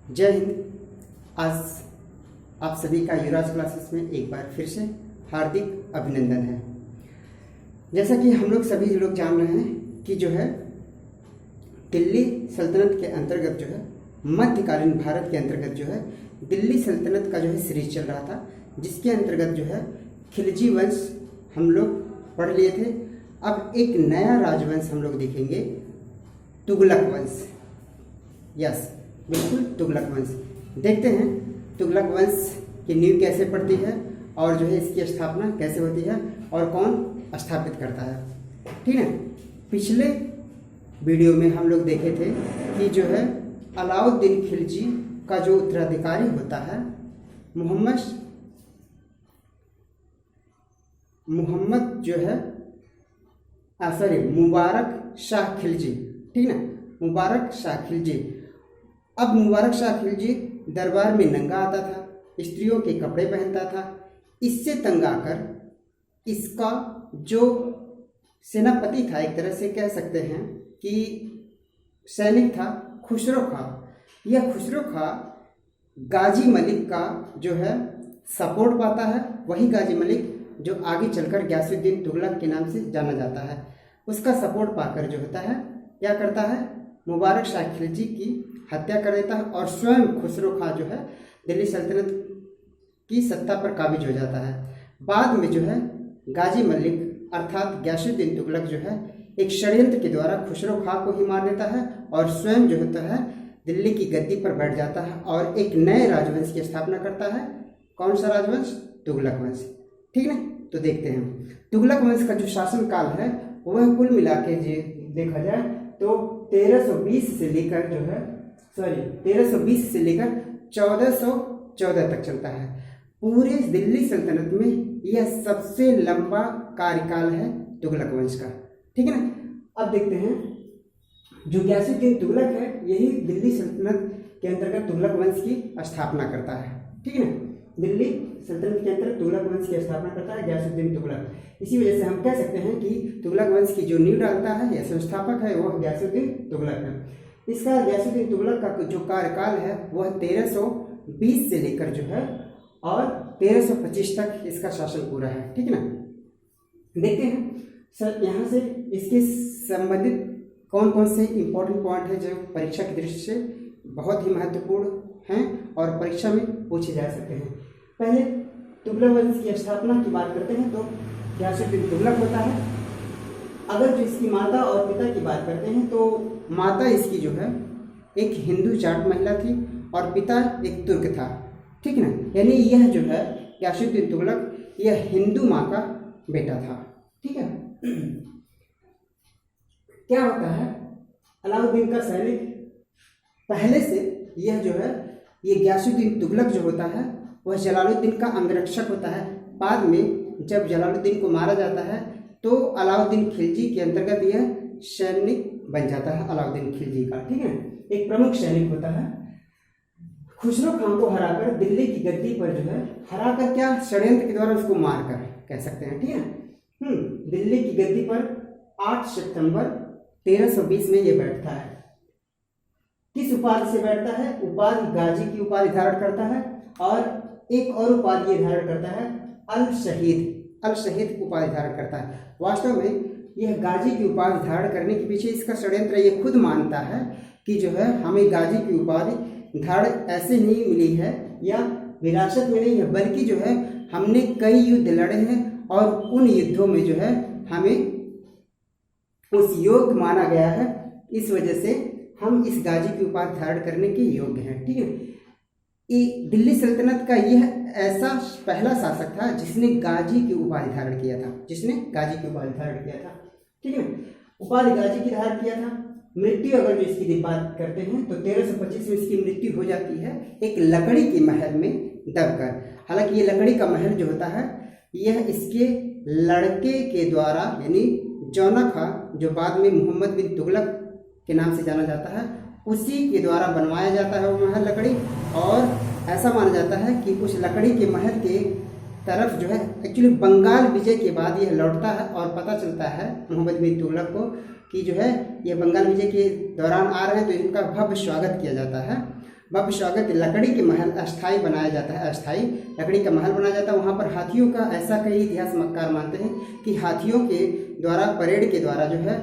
जय हिंद। आज आप सभी का युवराज क्लासेस में एक बार फिर से हार्दिक अभिनंदन है। जैसा कि हम लोग सभी लोग जान रहे हैं कि जो है दिल्ली सल्तनत के अंतर्गत जो है मध्यकालीन भारत के अंतर्गत जो है दिल्ली सल्तनत का जो है सीरीज चल रहा था, जिसके अंतर्गत जो है खिलजी वंश हम लोग पढ़ लिए थे। अब एक नया राजवंश हम लोग देखेंगे, तुगलक वंश। यस, बिल्कुल तुगलक वंश। देखते हैं तुगलक वंश की नींव कैसे पड़ती है और जो है इसकी स्थापना कैसे होती है और कौन स्थापित करता है। ठीक है, पिछले वीडियो में हम लोग देखे थे कि जो है अलाउद्दीन खिलजी का जो उत्तराधिकारी होता है मुहम्मद जो है मुबारक शाह खिलजी। ठीक है, मुबारक शाह खिलजी। अब मुबारक शाह खिलजी दरबार में नंगा आता था, स्त्रियों के कपड़े पहनता था। इससे तंग आकर इसका जो सेनापति था, एक तरह से कह सकते हैं कि सैनिक था, खुसरो खां। यह खुसरो खां गाजी मलिक का जो है सपोर्ट पाता है। वही गाजी मलिक जो आगे चलकर गयासुद्दीन तुगलक के नाम से जाना जाता है, उसका सपोर्ट पाकर जो होता है क्या करता है, मुबारक शाह खिलजी की हत्या कर देता है और स्वयं खुसरो खां जो है दिल्ली सल्तनत की सत्ता पर काबिज हो जाता है। बाद में जो है गाजी मलिक अर्थात गयासुद्दीन तुगलक जो है एक षड्यंत्र के द्वारा खुसरो खां को ही मार देता है और स्वयं जो होता है दिल्ली की गद्दी पर बैठ जाता है और एक नए राजवंश की स्थापना करता है। कौन सा राजवंश? तुगलक वंश। ठीक है, तो देखते हैं तुगलक वंश का जो शासन काल है वह कुल मिला के देखा जाए तो 1320 से लेकर 1414 तक चलता है। पूरे दिल्ली सल्तनत में यह सबसे लंबा कार्यकाल है तुगलक वंश का। ठीक है ना। अब देखते हैं जो गयासुद्दीन तुगलक है यही दिल्ली सल्तनत के अंतर्गत तुगलक वंश की स्थापना करता है। ठीक है ना, दिल्ली सल्तनत के अंतर्गत तुगलक वंश की स्थापना करता है गयासुद्दीन तुगलक। इसी वजह से हम कह सकते हैं कि तुगलक वंश की जो नींव डालता है या संस्थापक है वह गयासुद्दीन तुगलक है। इसका गयासुद्दीन तुगलक का जो कार्यकाल है वह 1320 से लेकर जो है और 1325 तक इसका शासन पूरा है। ठीक है ना। देखते हैं सर यहाँ से इसके संबंधित कौन कौन से इंपॉर्टेंट पॉइंट है जो परीक्षा की दृष्टि से बहुत ही महत्वपूर्ण हैं और परीक्षा में पूछे जा सकते हैं। पहले तुगलक वंश की स्थापना की बात करते हैं तो गयासुद्दीन तुगलक होता है। अगर जो इसकी माता और पिता की बात करते हैं तो माता इसकी जो है एक हिंदू जाट महिला थी और पिता एक तुर्क था। ठीक ना, यानी यह जो है गयासुद्दीन तुगलक यह हिंदू माँ का बेटा था। ठीक है। क्या होता है, अलाउद्दीन का सैनिक पहले से यह जो है ये गयासुद्दीन तुगलक जो होता है वह जलालुद्दीन का अंगरक्षक होता है। बाद में जब जलालुद्दीन को मारा जाता है तो अलाउद्दीन खिलजी के अंतर्गत यह सैनिक बन जाता है अलाउद्दीन खिलजी का। ठीक है, एक प्रमुख सैनिक होता है। खुसरो खां को हराकर दिल्ली की गद्दी पर जो है हराकर क्या षड्यंत्र के द्वारा उसको मारकर कह सकते हैं। ठीक है, दिल्ली की गद्दी पर 8 सितंबर 1320 में यह बैठता है। किस उपाधि से बैठता है? उपाधि गाजी की उपाधि धारण करता है और एक और उपाधि ये धारण करता है अल शहीद उपाधि धारण करता है। वास्तव में यह गाजी की उपाधि धारण करने के पीछे इसका षड्यंत्र ये खुद मानता है कि जो है हमें गाजी की उपाधि धारण ऐसे नहीं मिली है या विरासत में नहीं है, बल्कि जो है हमने कई युद्ध लड़े हैं और उन युद्धों में जो है हमें उस योग्य माना गया है, इस वजह से हम इस गाजी की उपाधि धारण करने के योग्य हैं। ठीक है, दिल्ली सल्तनत का यह ऐसा पहला शासक था जिसने गाजी की उपाधि धारण किया था। ठीक है, उपाधि गाजी की धारण किया था। मृत्यु अगर जो इसकी बात करते हैं तो 1325 में इसकी मृत्यु हो जाती है एक लकड़ी के महल में दबकर। हालांकि ये लकड़ी का महल जो होता है यह इसके लड़के के द्वारा यानी जौना खां जो बाद में मुहम्मद बिन तुगलक के नाम से जाना जाता है उसी के द्वारा बनवाया जाता है वो महल लकड़ी। और ऐसा माना जाता है कि उस लकड़ी के महल के तरफ जो है एक्चुअली बंगाल विजय के बाद यह लौटता है और पता चलता है मुहम्मद बिन तुगलक को कि जो है ये बंगाल विजय के दौरान आ रहे हैं तो इनका भव्य स्वागत किया जाता है। भव्य स्वागत लकड़ी के महल अस्थाई बनाया जाता है, अस्थाई लकड़ी का महल बनाया जाता है। वहाँ पर हाथियों का ऐसा कई इतिहासकार मानते हैं कि हाथियों के द्वारा परेड के द्वारा जो है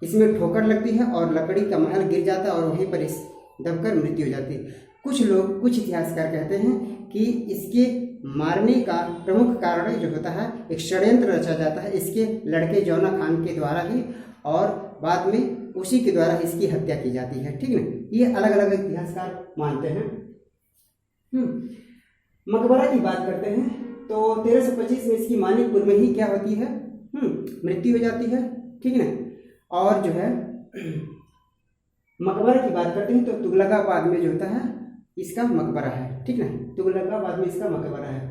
इसमें ठोकर लगती है और लकड़ी का महल गिर जाता है और वहीं पर इस दबकर मृत्यु हो जाती है। कुछ इतिहासकार कहते हैं कि इसके मारने का प्रमुख कारण जो होता है एक षड्यंत्र रचा जाता है इसके लड़के जौना खान के द्वारा ही, और बाद में उसी के द्वारा इसकी हत्या की जाती है। ठीक है, ये अलग अलग इतिहासकार मानते हैं। मकबरा की बात करते हैं तो 1325 में इसकी मानिकपुर में ही क्या होती है, मृत्यु हो जाती है। ठीक है, और जो है मकबरा की बात करते हैं तो तुगलकाबाद में जो होता है इसका मकबरा है। ठीक है, तुगलकाबाद में इसका मकबरा है।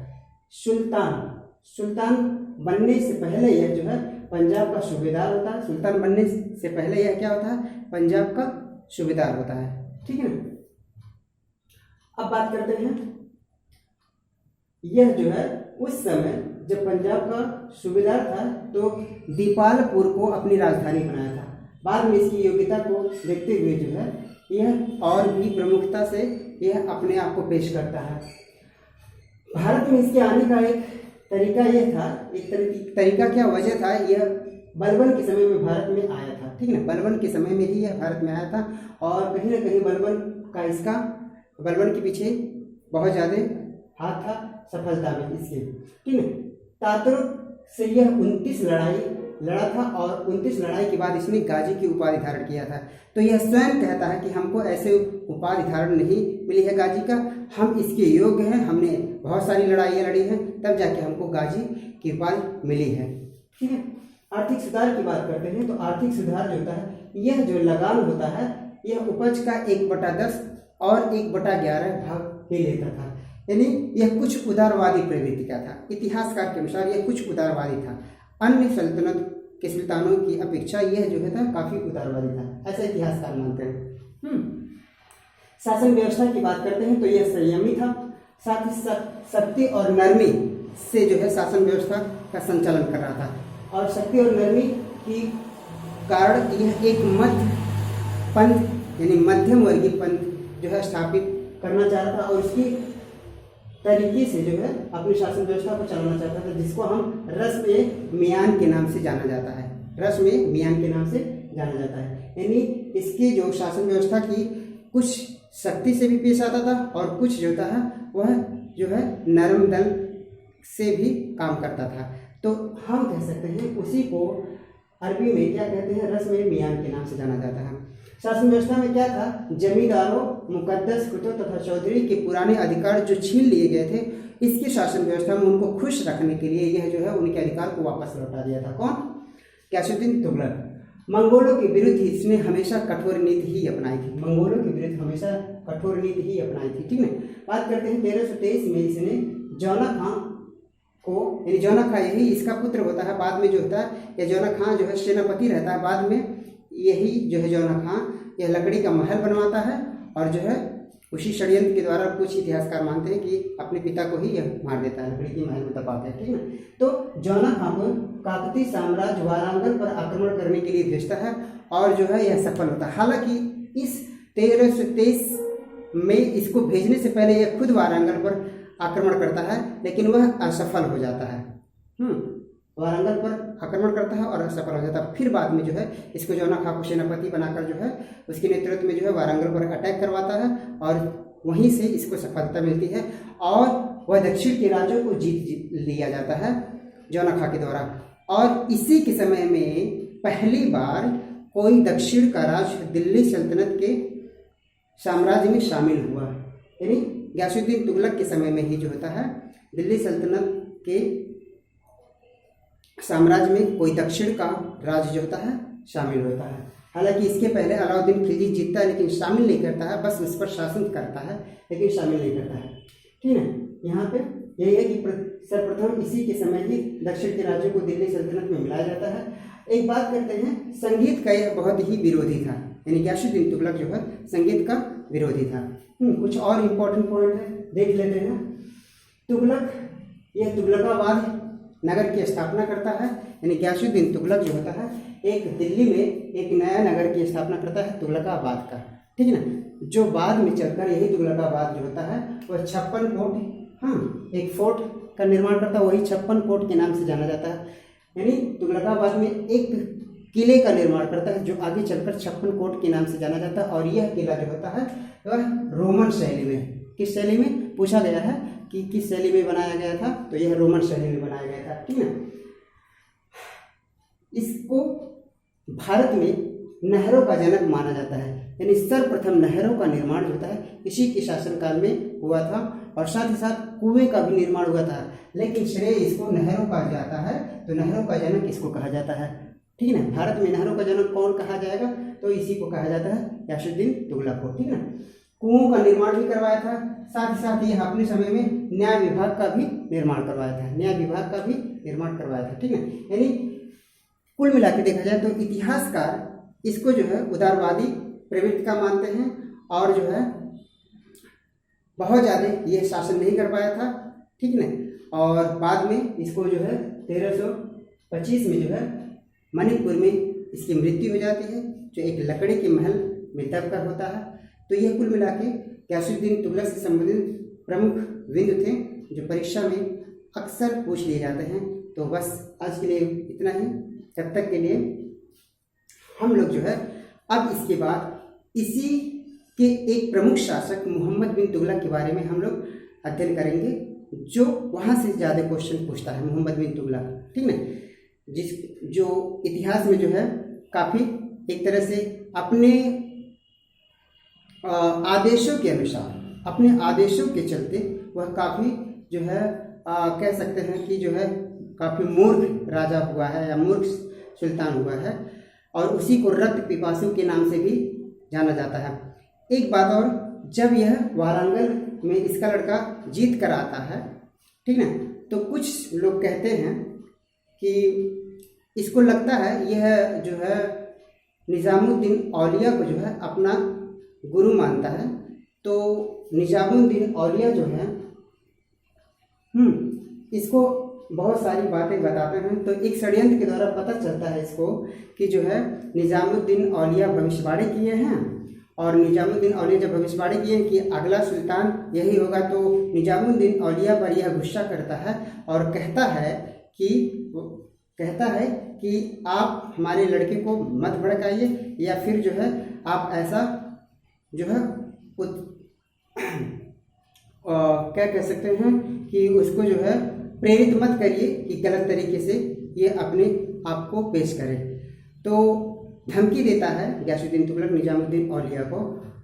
सुल्तान बनने से पहले यह जो है पंजाब का सूबेदार होता है। सुल्तान बनने से पहले यह क्या होता है, पंजाब का सूबेदार होता है। ठीक है ना। अब बात करते हैं, यह जो है उस समय जब पंजाब का सूबेदार था तो दीपालपुर को अपनी राजधानी बनाया था। बाद में इसकी योग्यता को देखते हुए जो है यह और भी प्रमुखता से यह अपने आप को पेश करता है। भारत में इसके आने का एक तरीका यह था, एक तरीका क्या वजह था, यह बलबन के समय में भारत में आया था। ठीक है ना, बलबन के समय में ही यह भारत में आया था और कहीं ना कहीं बलबन के पीछे बहुत ज़्यादा हाथ था सफलता में इसके। ठीक है, तातुर्क से यह 29 लड़ाई लड़ा था और 29 लड़ाई के बाद इसने गाजी की उपाधि धारण किया था। तो यह स्वयं कहता है कि हमको ऐसे उपाधि धारण नहीं मिली है गाजी का, हम इसके योग्य हैं, हमने बहुत सारी लड़ाइयाँ लड़ी हैं तब जाके हमको गाजी की उपाधि मिली है। ठीक है, आर्थिक सुधार की बात करते हैं तो आर्थिक सुधार जो होता है, यह जो लगान होता है यह उपज का 1/10 और 1/11 भाग ही लेता था। यानी यह कुछ उदारवादी प्रवृत्ति का था। इतिहासकार के अनुसार यह कुछ उदारवादी था, अन्य सल्तनत के सुल्तानों की अपेक्षा यह जो है था काफी उदारवादी था, ऐसा इतिहासकार मानते हैं। शासन व्यवस्था की बात करते हैं तो यह संयमी था, साथ ही शक्ति और नरमी से जो है शासन व्यवस्था का संचालन कर रहा था। और शक्ति और नरमी की कारण यह एक मध्य पंथ यानी मध्यम वर्गीय पंथ जो है स्थापित करना चाह रहा था और इसकी तरीके से जो है अपनी शासन व्यवस्था को चलाना चाहता था, जिसको हम रस्म-ए-मियान के नाम से जाना जाता है। रस्म-ए-मियान के नाम से जाना जाता है, यानी इसकी जो शासन व्यवस्था की कुछ शक्ति से भी पेश आता था और कुछ जो था वह जो है नरम दल से भी काम करता था। तो हम कह सकते हैं उसी को अरबी में क्या कहते हैं, रस्म-ए-मियान के नाम से जाना जाता है। शासन व्यवस्था में क्या था, जमींदारों, मुकद्दस कुतुब तथा चौधरी के पुराने अधिकार जो छीन लिए गए थे, इसकी शासन व्यवस्था में उनको खुश रखने के लिए यह जो है उनके अधिकार को वापस लौटा दिया था। कौन? गयासुद्दीन तुगलक। मंगोलों के विरुद्ध इसने हमेशा कठोर नीति ही अपनाई थी। मंगोलों के विरुद्ध हमेशा कठोर नीति ही अपनाई थी। ठीक है, बात करते हैं 1323 में इसने जौना खां को, यानी जौना खां यही इसका पुत्र होता है, बाद में जो होता है यह जौना खां जो है सेनापति रहता है, बाद में यही जो है जौना खां यह लकड़ी का महल बनवाता है और जो है उसी षड्यंत्र के द्वारा कुछ इतिहासकार मानते हैं कि अपने पिता को ही यह मार देता है, लकड़ी के महल में दबाता है। ठीक है, तो जौना खां को काकतीय साम्राज्य वारंगल पर आक्रमण करने के लिए भेजता है और जो है यह सफल होता है। हालांकि इस 1323 में इसको भेजने से पहले यह खुद वारंगल पर आक्रमण करता है, लेकिन वह असफल हो जाता है। वारंगल पर आक्रमण करता है और असफल हो जाता है। फिर बाद में जो है इसको जौना खां को सेनापति बनाकर जो है उसके नेतृत्व में जो है वारंगल पर अटैक करवाता है और वहीं से इसको सफलता मिलती है और वह दक्षिण के राज्यों को जीत लिया जाता है जौना खां के द्वारा। और इसी के समय में पहली बार कोई दक्षिण का राज्य दिल्ली सल्तनत के साम्राज्य में शामिल हुआ, यानी गयासुद्दीन तुगलक के समय में ही जो होता है दिल्ली सल्तनत के साम्राज्य में कोई दक्षिण का राज्य जो होता है शामिल होता है। हालांकि इसके पहले अलाउद्दीन खिलजी जीतता है लेकिन शामिल नहीं करता है, बस उस पर शासन करता है लेकिन शामिल नहीं करता है। ठीक है, यहाँ पे यही है कि सर्वप्रथम इसी के समय ही दक्षिण के राज्यों को दिल्ली सल्तनत में मिलाया जाता है। एक बात करते हैं, संगीत का यह बहुत ही विरोधी था, यानी गयासुद्दीन तुगलक जो है संगीत का विरोधी था। कुछ और इम्पोर्टेंट पॉइंट है, देख लेते हैं। तुगलक यह तुगलकाबाद नगर की स्थापना करता है, यानी गयासुद्दीन तुगलक जो होता है एक दिल्ली में एक नया नगर की स्थापना करता है तुगलकाबाद का। ठीक है ना। जो बाद में चलकर यही तुगलकाबाद जो होता है वह 56 कोट, हाँ, एक फोर्ट का निर्माण करता है, वही 56 कोट के नाम से जाना जाता है। यानी तुगलकाबाद में एक किले का निर्माण करता है जो आगे चलकर 56 कोट के नाम से जाना जाता है। और यह किला जो होता है वह रोमन शैली में, किस शैली में पूछा गया है कि किस शैली में बनाया गया था, तो यह रोमन शैली में बनाया गया था, ठीक है। इसको भारत में नहरों का जनक माना जाता है, यानी सर्वप्रथम नहरों का निर्माण होता है इसी के शासनकाल में हुआ था। और साथ ही साथ कुएं का भी निर्माण हुआ था, लेकिन श्रेय इसको नहरों का जाता है, तो नहरों का जनक इसको कहा जाता है, ठीक है ना। भारत में नहरों का जनक कौन कहा जाएगा, तो इसी को कहा जाता है गयासुद्दीन तुगलक को, ठीक है ना। कुओं का निर्माण भी करवाया था, साथ ही साथ ये अपने समय में न्याय विभाग का भी निर्माण करवाया था, न्याय विभाग का भी निर्माण करवाया था, ठीक है। यानी कुल मिला के देखा जाए तो इतिहासकार इसको जो है उदारवादी प्रवृत्ति का मानते हैं, और जो है बहुत ज़्यादा ये शासन नहीं कर पाया था, ठीक है ना। और बाद में इसको जो है 1325 में जो है मणिपुर में इसकी मृत्यु हो जाती है, जो एक लकड़ी के महल में दबकर होता है। तो यह कुल मिला के गयासुद्दीन तुगलक से संबंधित प्रमुख बिंदु थे जो परीक्षा में अक्सर पूछ लिए जाते हैं। तो बस आज के लिए इतना ही, तब तक के लिए हम लोग जो है अब इसके बाद इसी के एक प्रमुख शासक मोहम्मद बिन तुगलक के बारे में हम लोग अध्ययन करेंगे, जो वहाँ से ज़्यादा क्वेश्चन पूछता है, मोहम्मद बिन तुगलक, ठीक है। जो इतिहास में जो है काफ़ी एक तरह से अपने आदेशों के अनुसार, अपने आदेशों के चलते वह काफ़ी जो है कह सकते हैं कि जो है काफ़ी मूर्ख राजा हुआ है या मूर्ख सुल्तान हुआ है, और उसी को रक्त पिपासु के नाम से भी जाना जाता है। एक बात और, जब यह वारंगल में इसका लड़का जीत कर आता है, ठीक है, तो कुछ लोग कहते हैं कि इसको लगता है यह जो है निज़ामुद्दीन औलिया को जो है अपना गुरु मानता है। तो निज़ामुद्दीन औलिया जो है इसको बहुत सारी बातें बताते हैं। तो एक षड्यंत्र के द्वारा पता चलता है इसको कि जो है निज़ामुद्दीन औलिया भविष्यवाणी किए हैं, और निज़ामुद्दीन औलिया जब भविष्यवाणी किए कि अगला सुल्तान यही होगा, तो निज़ामुद्दीन औलिया पर यह गुस्सा करता है और कहता है कि आप हमारे लड़के को मत भड़काइए, या फिर जो है आप ऐसा जो है क्या कह सकते हैं कि उसको जो है प्रेरित मत करिए कि गलत तरीके से ये अपने आप को पेश करे। तो धमकी देता है गयासुद्दीन तुगलक निज़ामुद्दीन औलिया को।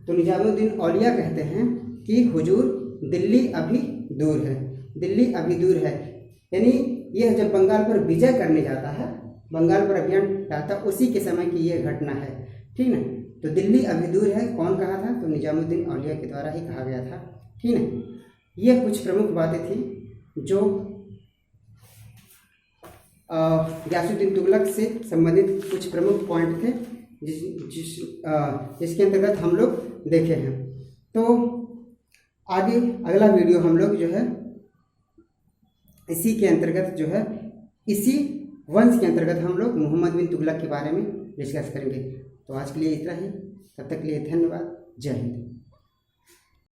तो निज़ामुद्दीन औलिया कहते हैं कि हुजूर दिल्ली अभी दूर है, दिल्ली अभी दूर है। यानी यह जब बंगाल पर विजय करने जाता है, बंगाल पर अभियान डालता, उसी के समय की यह घटना है, ठीक ना। तो दिल्ली अभी दूर है कौन कहा था, तो निज़ामुद्दीन औलिया के द्वारा ही कहा गया था, ठीक है। यह कुछ प्रमुख बातें थी जो गयासुद्दीन तुगलक से संबंधित कुछ प्रमुख पॉइंट थे जिसके अंतर्गत हम लोग देखे हैं। तो आगे अगला वीडियो हम लोग जो है इसी के अंतर्गत जो है इसी वंश के अंतर्गत हम लोग मोहम्मद बिन तुगलक के बारे में डिस्कस करेंगे। तो आज के लिए इतना ही, तब तक के लिए धन्यवाद, जय हिंद।